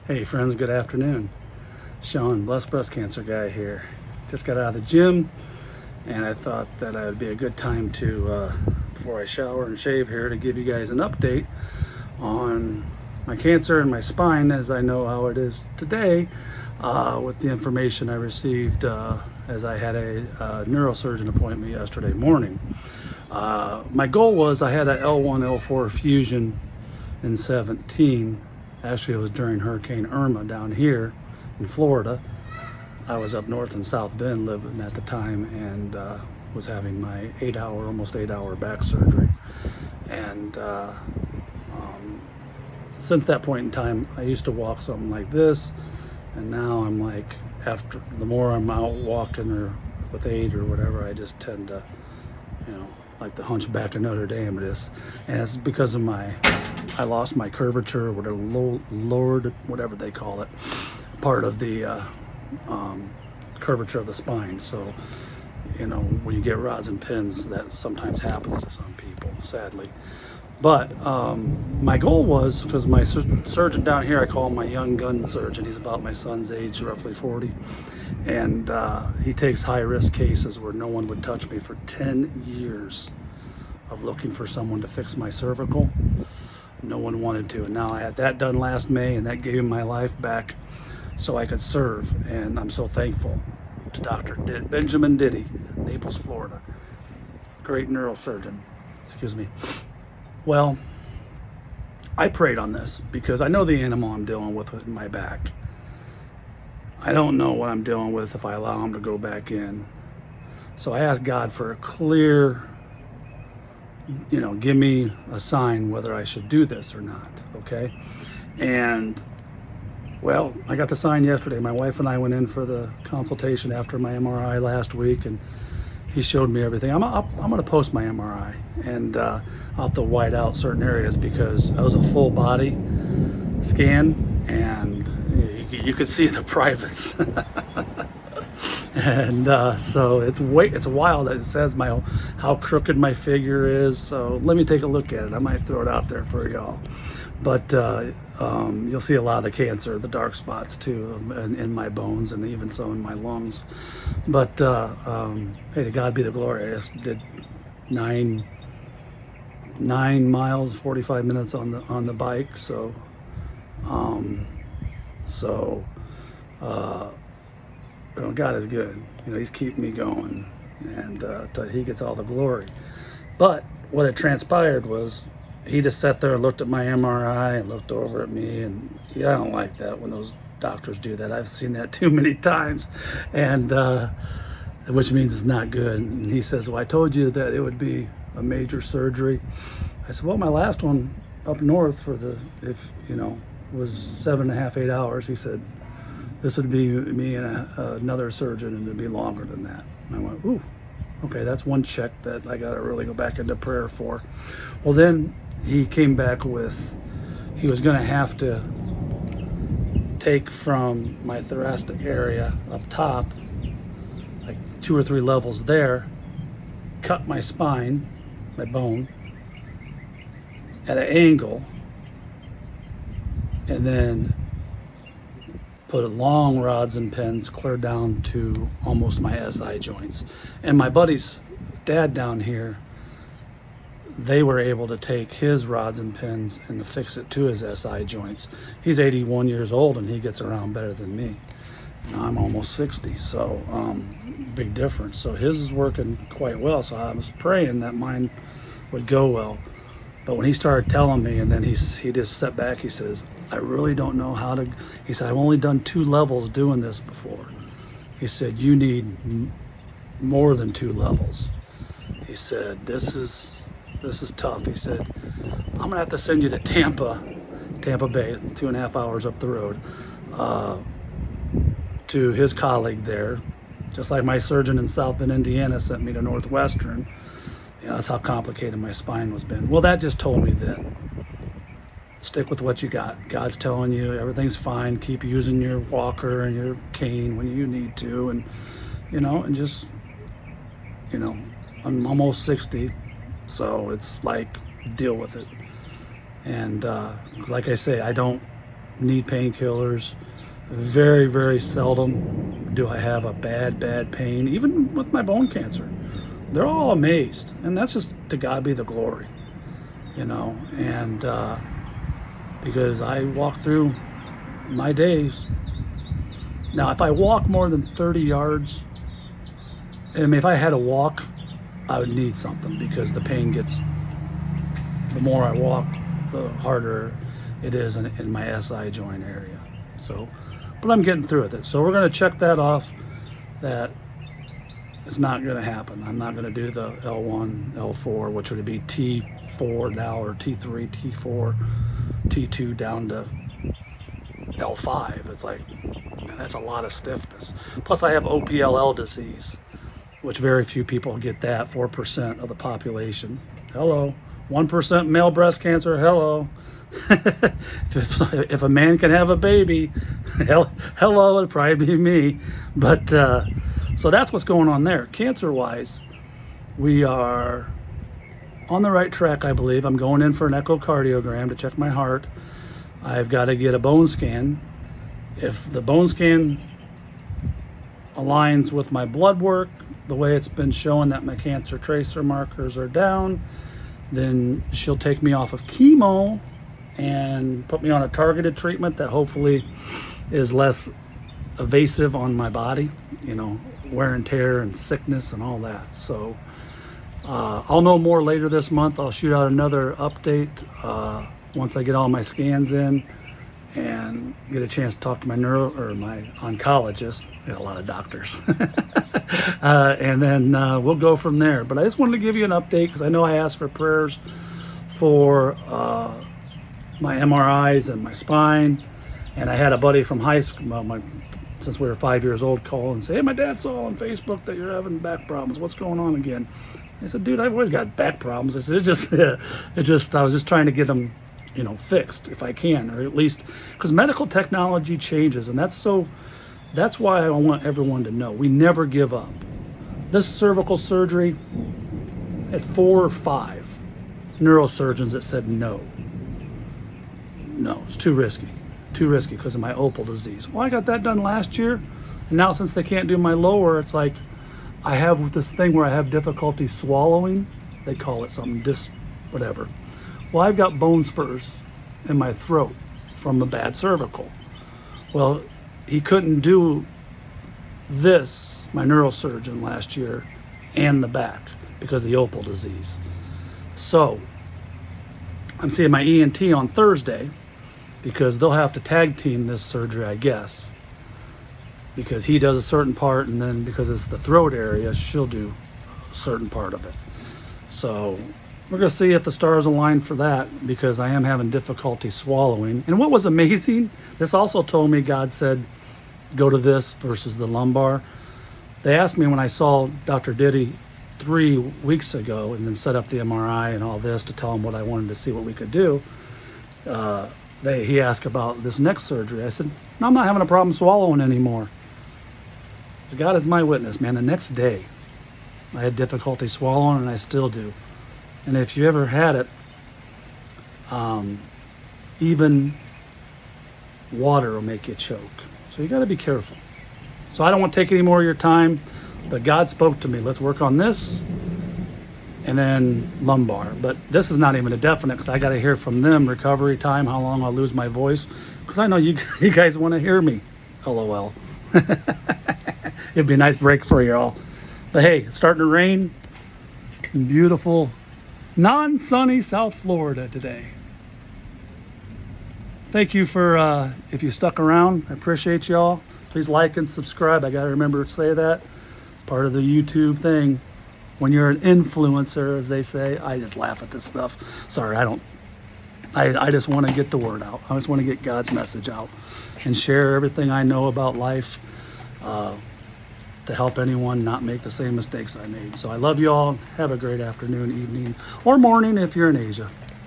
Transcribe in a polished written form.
Hey friends, good afternoon. Sean, Blessed Breast Cancer Guy here. Just got out of the gym and I thought that it would be a good time to, before I shower and shave here, to give you guys an update on my cancer and my spine as I know how it is today with the information I received as I had a neurosurgeon appointment yesterday morning. My goal was I had a L1, L4 fusion in 17. Actually, it was during Hurricane Irma down here in Florida. I was up north in South Bend living at the time and was having my almost 8 hour back surgery. And since that point in time, I used to walk something like this. And now I'm like, after the more I'm out walking or with aid or whatever, I just tend to, like the hunchback of Notre Dame. And it's because of I lost my curvature, whatever, lowered, whatever they call it, part of the curvature of the spine. So, when you get rods and pins, that sometimes happens to some people, sadly. But my goal was, because my surgeon down here, I call him my young gun surgeon. He's about my son's age, roughly 40. And he takes high-risk cases where no one would touch me for 10 years of looking for someone to fix my cervical. No one wanted to. And now I had that done last May, and that gave me my life back so I could serve. And I'm so thankful to Dr. Benjamin Diddy, Naples, Florida. Great neurosurgeon. Excuse me. Well, I prayed on this because I know the animal I'm dealing with my back. I don't know what I'm dealing with if I allow him to go back in. So I asked God for a clear, give me a sign whether I should do this or not, okay? And, well, I got the sign yesterday. My wife and I went in for the consultation after my MRI last week, and he showed me everything. I'm going to post my MRI, and I'll have to white out certain areas because that was a full body scan, and you could see the privates. And so it's wild that it says how crooked my figure is. So let me take a look at it. I might throw it out there for y'all. But you'll see a lot of the cancer, the dark spots too, in my bones and even so in my lungs. But hey, to God be the glory. I just did 9 miles, 45 minutes on the bike. So God is good. He's keeping me going, and he gets all the glory. But what had transpired was he just sat there and looked at my MRI and looked over at me, and I don't like that when those doctors do that. I've seen that too many times, and which means it's not good. And he says, "Well, I told you that it would be a major surgery." I said, "Well, my last one up north was 7.5, 8 hours." He said, "This would be me and another surgeon, and it'd be longer than that." And I went, "Ooh, okay, that's one check that I got to really go back into prayer for." Well, then he came back with, he was going to have to take from my thoracic area up top, like 2 or 3 levels there, cut my spine, my bone, at an angle, and then put long rods and pins clear down to almost my SI joints. And my buddy's dad down here, they were able to take his rods and pins and to fix it to his SI joints. He's 81 years old and he gets around better than me. I'm almost 60, so big difference. So his is working quite well, so I was praying that mine would go well. But when he started telling me, and then he just sat back, he says, "I really don't know how to," he said, "I've only done 2 levels doing this before." He said, "You need more than 2 levels." He said, this is tough." He said, "I'm gonna have to send you to Tampa Bay, 2.5 hours up the road, to his colleague there, just like my surgeon in South Bend, Indiana sent me to Northwestern. That's how complicated my spine was been." Well, that just told me that stick with what you got. God's telling you everything's fine. Keep using your walker and your cane when you need to, and and just I'm almost 60, so it's like deal with it. And like I say, I don't need painkillers. Very, very seldom do I have a bad pain, even with my bone cancer. They're all amazed, and that's just to God be the glory, you know. And because I walk through my days. Now, if I walk more than 30 yards, I mean, if I had to walk, I would need something, because the pain gets, the more I walk, the harder it is in my SI joint area. So, but I'm getting through with it. So we're going to check that off, that it's not going to happen. I'm not going to do the L1, L4, which would be T4 now, or T3, T4, T2 down to L5. It's like, man, that's a lot of stiffness. Plus I have OPLL disease, which very few people get that, 4% of the population. Hello. 1% male breast cancer, hello. if a man can have a baby, hello, it'd probably be me. But so that's what's going on there. Cancer-wise, we are on the right track, I believe. I'm going in for an echocardiogram to check my heart. I've got to get a bone scan. If the bone scan aligns with my blood work, the way it's been showing that my cancer tracer markers are down, then she'll take me off of chemo and put me on a targeted treatment that hopefully is less evasive on my body, you know, wear and tear and sickness and all that. So I'll know more later this month. I'll shoot out another update once I get all my scans in and get a chance to talk to my my oncologist. I got a lot of doctors. And then we'll go from there. But I just wanted to give you an update, because I know I asked for prayers for my MRIs and my spine. And I had a buddy from high school, since we were 5 years old, call and say, hey, my dad saw on Facebook that you're having back problems. What's going on again? I said, dude, I've always got back problems. I said, I was just trying to get them, you know, fixed if I can, or at least, because medical technology changes, and that's why I want everyone to know we never give up. This cervical surgery, had 4 or 5 neurosurgeons that said no, it's too risky because of my opal disease. Well, I got that done last year, and now since they can't do my lower, it's like I have this thing where I have difficulty swallowing. They call it something, whatever. Well, I've got bone spurs in my throat from the bad cervical. Well, he couldn't do this, my neurosurgeon, last year, and the back because of the opal disease. So I'm seeing my ENT on Thursday, because they'll have to tag team this surgery, I guess, because he does a certain part, and then because it's the throat area, she'll do a certain part of it. So we're going to see if the stars align for that, because I am having difficulty swallowing. And what was amazing, this also told me God said, go to this versus the lumbar. They asked me when I saw Dr. Diddy 3 weeks ago and then set up the MRI and all this to tell him what I wanted to see what we could do. He asked about this next surgery. I said, no, I'm not having a problem swallowing anymore. God is my witness, man. The next day, I had difficulty swallowing, and I still do. And if you ever had it, even water will make you choke. So you got to be careful. So I don't want to take any more of your time, but God spoke to me. Let's work on this, and then lumbar. But this is not even a definite, because I got to hear from them recovery time, how long I'll lose my voice, because I know you guys want to hear me. LOL. It'd be a nice break for you all. But hey, it's starting to rain in beautiful, non-sunny South Florida today. Thank you for, if you stuck around, I appreciate y'all. Please like and subscribe. I got to remember to say that. It's part of the YouTube thing. When you're an influencer, as they say, I just laugh at this stuff. Sorry, I just want to get the word out. I just want to get God's message out and share everything I know about life to help anyone not make the same mistakes I made. So I love you all. Have a great afternoon, evening, or morning if you're in Asia.